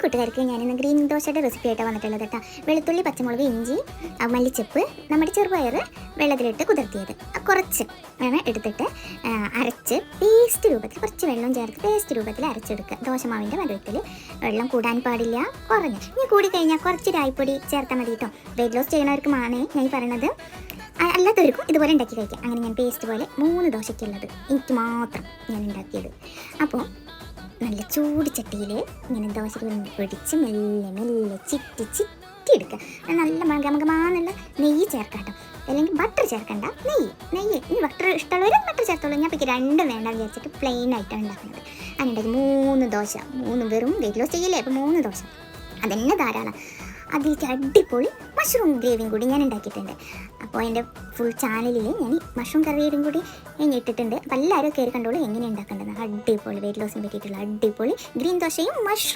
കൂട്ടുകാർക്ക് ഞാനിന്ന് ഗ്രീൻ ദോശയുടെ റെസിപ്പി ആയിട്ടാണ് വന്നിട്ടുള്ളത് കേട്ടോ. വെളുത്തുള്ളി, പച്ചമുളക്, ഇഞ്ചി, മല്ലിച്ചപ്പ്, നമ്മുടെ ചെറുപയർ വെള്ളത്തിലിട്ട് കുതിർത്തിയത് കുറച്ച് ആണ് എടുത്തിട്ട് അരച്ച് പേസ്റ്റ് രൂപത്തിൽ കുറച്ച് വെള്ളം ചേർത്ത് പേസ്റ്റ് രൂപത്തിൽ അരച്ചെടുക്കുക. ദോശമാവിൻ്റെ പരുവത്തിൽ വെള്ളം കൂടാൻ പാടില്ല, കുറഞ്ഞ് ഇനി കൂടിക്കഴിഞ്ഞാൽ കുറച്ച് രായ്പ്പൊടി ചേർത്താൽ മതി കേട്ടോ. വെയിറ്റ് ലോസ് ചെയ്യണവർക്കുമാണ് ഞാൻ ഈ പറയണത്, അല്ലാത്തവർക്കും ഇതുപോലെ ഉണ്ടാക്കി കഴിക്കാം. അങ്ങനെ ഞാൻ പേസ്റ്റ് പോലെ 3 ദോശയ്ക്കുള്ളത് എനിക്ക് മാത്രം ഞാൻ ഉണ്ടാക്കിയത്. അപ്പോൾ നല്ല ചൂട് ചട്ടിയിൽ ഇങ്ങനെ ദോശയ്ക്ക് പിടിച്ച് മെല്ലെ മെല്ലെ ചിറ്റി എടുക്കുക. നല്ല മകമകമാന്നുള്ള നെയ്യ് ചേർക്കാം കേട്ടോ, അല്ലെങ്കിൽ ബട്ടർ ചേർക്കണ്ട, നെയ്യ് ഇനി ബട്ടർ ഇഷ്ടമുള്ളവർ ബട്ടർ ചേർത്തോളൂ. ഞാൻ ഇപ്പോൾ രണ്ടും വേണ്ട വിചാരിച്ചിട്ട് പ്ലെയിൻ ആയിട്ടാണ് ഉണ്ടാക്കുന്നത്. അങ്ങനെ ഉണ്ടാക്കി 3 ദോശ, 3 വെറും വെയിറ്റ് ലോസ് ചെയ്യില്ലേ, അപ്പോൾ 3 ദോശ അതന്നെ ധാരാളം. അതിലേക്ക് അടിപൊളി മഷ്റൂം ഗ്രേവിയും കൂടി ഞാൻ ഉണ്ടാക്കിയിട്ടുണ്ട്. അപ്പോൾ എൻ്റെ ഫുൾ ചാനലിൽ ഞാൻ മഷ്റൂം കറിയും കൂടി ഞാൻ ഇട്ടിട്ടുണ്ട്. അപ്പോൾ എല്ലാവരും കയറി കണ്ടോളൂ എങ്ങനെ ഉണ്ടാക്കേണ്ടത്. അടിപൊളി വെയിറ്റ് ലോസിന് പറ്റിയിട്ടുള്ള അടിപൊളി ഗ്രീൻ ദോശയും മഷ്റൂം